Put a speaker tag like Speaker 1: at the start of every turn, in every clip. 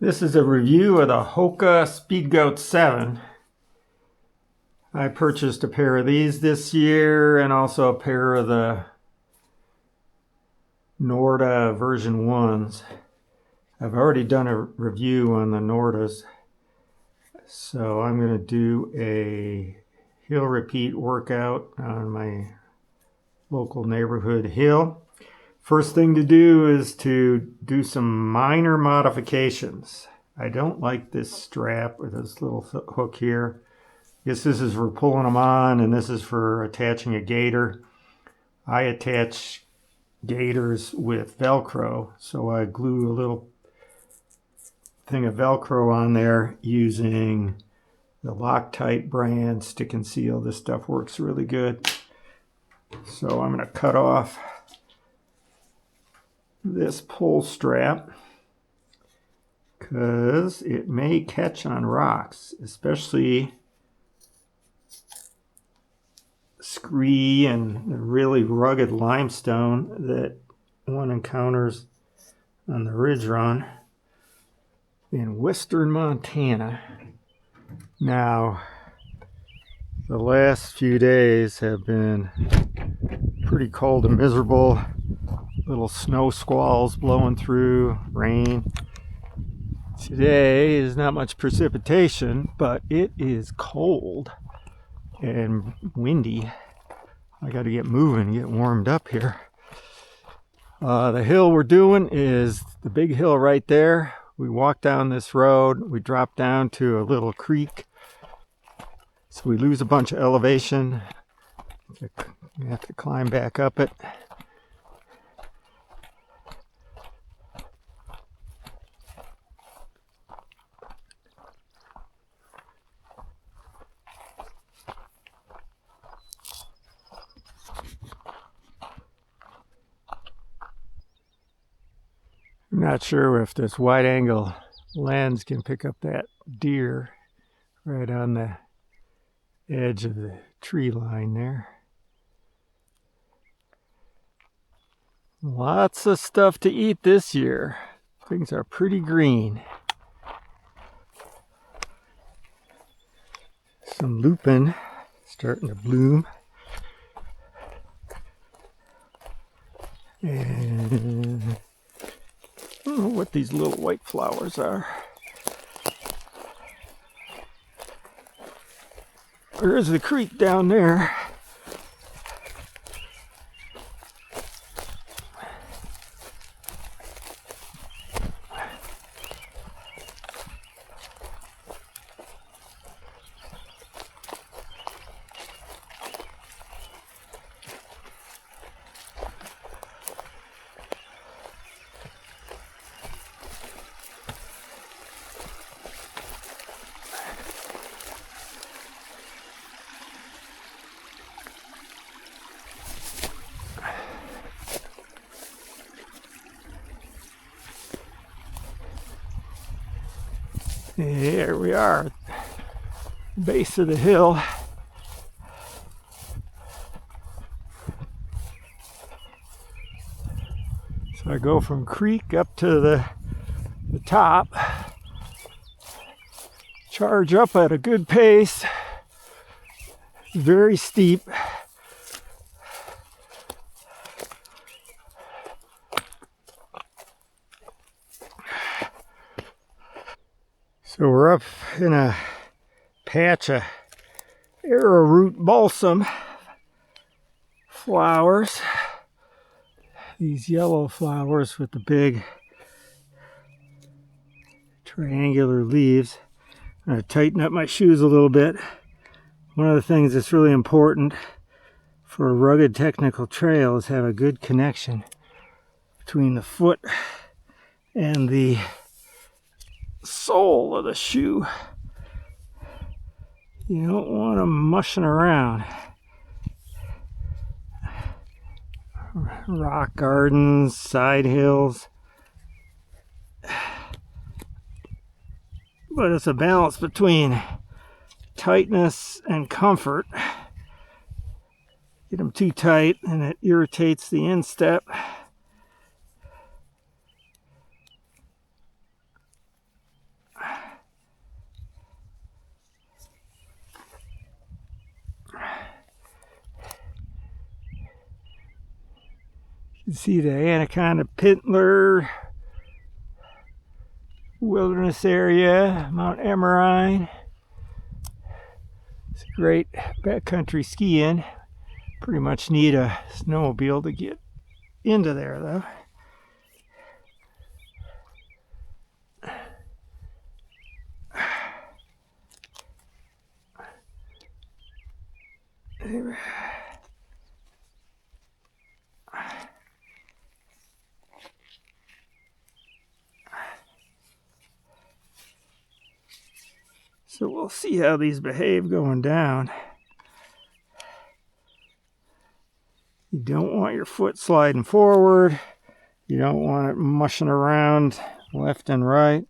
Speaker 1: This is a review of the Hoka Speedgoat 7. I purchased a pair of these this year and also a pair of the Norda version 1s. I've already done a review on the Nordas, so I'm going to do a hill repeat workout on my local neighborhood hill. First thing to do is to do some minor modifications. I don't like this strap or this little hook here. I guess this is for pulling them on and this is for attaching a gaiter. I attach gaiters with Velcro, so I glue a little thing of Velcro on there using the Loctite brand Stick and Seal. This stuff works really good. So I'm going to cut off this pull strap because it may catch on rocks, especially scree and the really rugged limestone that one encounters on the ridge run in western Montana. Now, the last few days have been pretty cold and miserable. Little snow squalls blowing through, rain. Today is not much precipitation, but it is cold and windy. I got to get moving, get warmed up here. The hill we're doing is the big hill right there. We walk down this road, we drop down to a little creek, so we lose a bunch of elevation. We have to climb back up it. I'm not sure if this wide angle lens can pick up that deer right on the edge of the tree line there. Lots of stuff to eat this year. Things are pretty green. Some lupin starting to bloom. And I don't know what these little white flowers are. There's the creek down there. Here we are, base of the hill. So I go from creek up to the top, charge up at a good pace, very steep. So we're up in a patch of arrowroot balsam flowers. These yellow flowers with the big triangular leaves. I'm going to tighten up my shoes a little bit. One of the things that's really important for a rugged technical trail is have a good connection between the foot and the sole of the shoe. You don't want them mushing around. Rock gardens, side hills. But it's a balance between tightness and comfort. Get them too tight and it irritates the instep. You can see the Anaconda Pintler Wilderness Area, Mount Emerine. It's great backcountry skiing. Pretty much need a snowmobile to get into there though. So we'll see how these behave going down. You don't want your foot sliding forward. You don't want it mushing around left and right.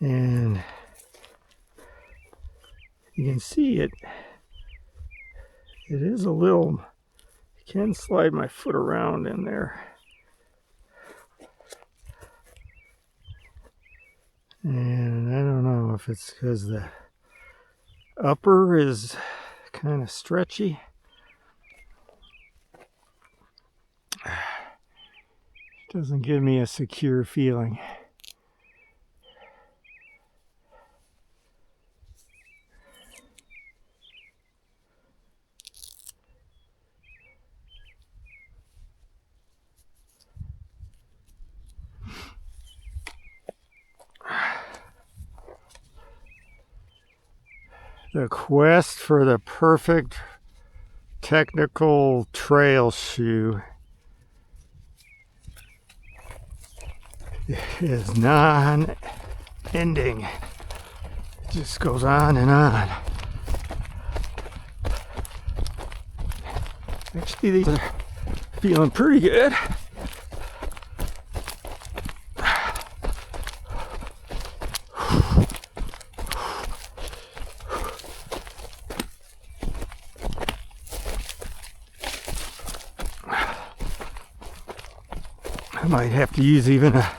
Speaker 1: And you can see it is a little, I can slide my foot around in there. And I don't know if it's because the upper is kind of stretchy. It doesn't give me a secure feeling. The quest for the perfect technical trail shoe is non-ending. It just goes on and on. Actually, these are feeling pretty good. I might have to use even a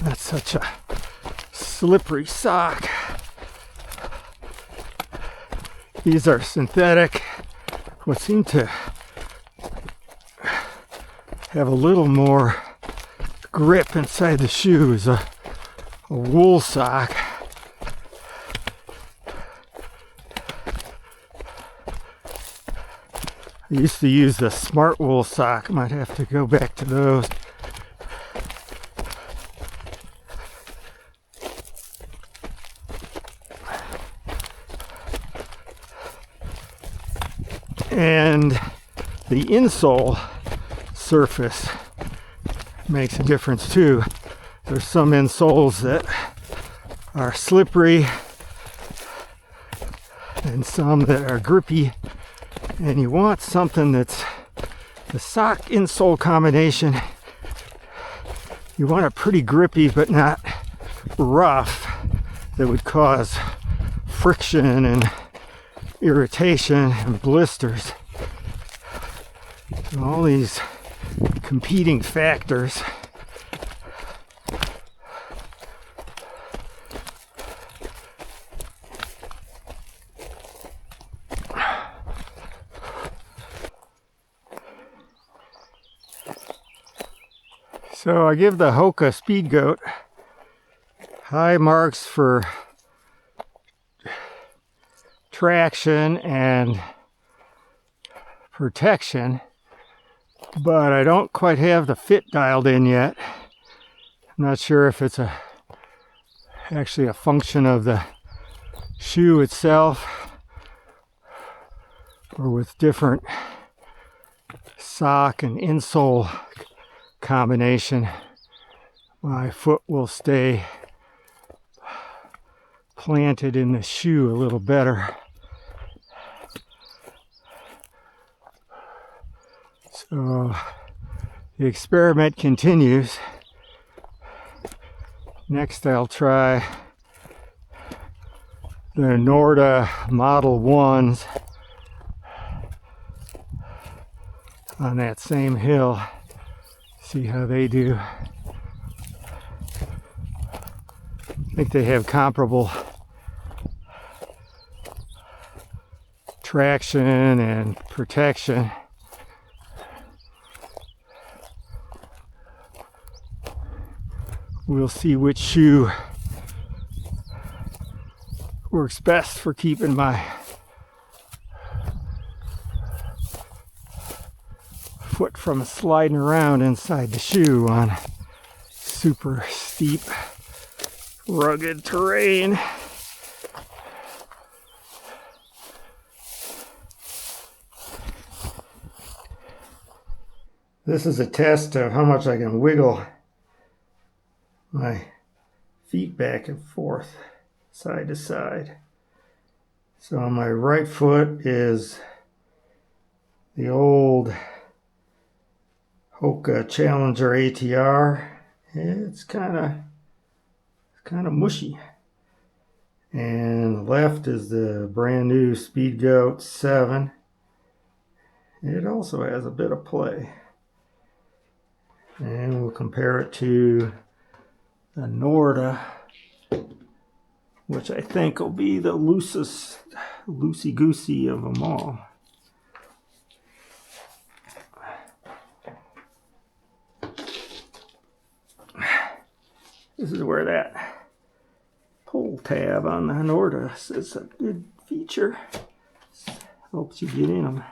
Speaker 1: not such a slippery sock. These are synthetic. What seem to have a little more grip inside the shoe is a wool sock. I used to use the smart wool sock. Might have to go back to those. And the insole surface makes a difference too. There's some insoles that are slippery and some that are grippy. And you want something that's the sock insole combination. You want it pretty grippy but not rough, that would cause friction and irritation and blisters. And all these competing factors. So I give the Hoka Speedgoat high marks for traction and protection, but I don't quite have the fit dialed in yet. I'm not sure if it's actually a function of the shoe itself or with different sock and insole combination, my foot will stay planted in the shoe a little better. So the experiment continues. Next I'll try the Norda Model 1s on that same hill. See how they do. I think they have comparable traction and protection. We'll see which shoe works best for keeping my foot from sliding around inside the shoe on super steep, rugged terrain. This is a test of how much I can wiggle my feet back and forth, side to side. So on my right foot is the old Hoka Challenger ATR. It's kind of mushy. And left is the brand new Speedgoat 7. It also has a bit of play. And we'll compare it to the Norda, which I think will be the loosest, loosey-goosey of them all. This is where that pull tab on the Norda is a good feature. Helps you get in them.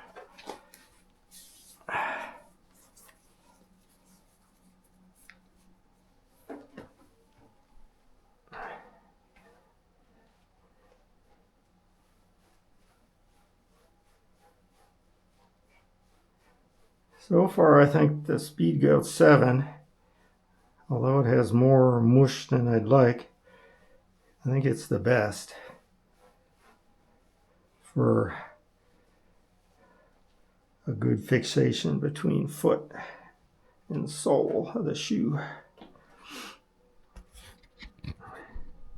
Speaker 1: So far, I think the Speedgoat 7, although it has more mush than I'd like, I think it's the best for a good fixation between foot and sole of the shoe.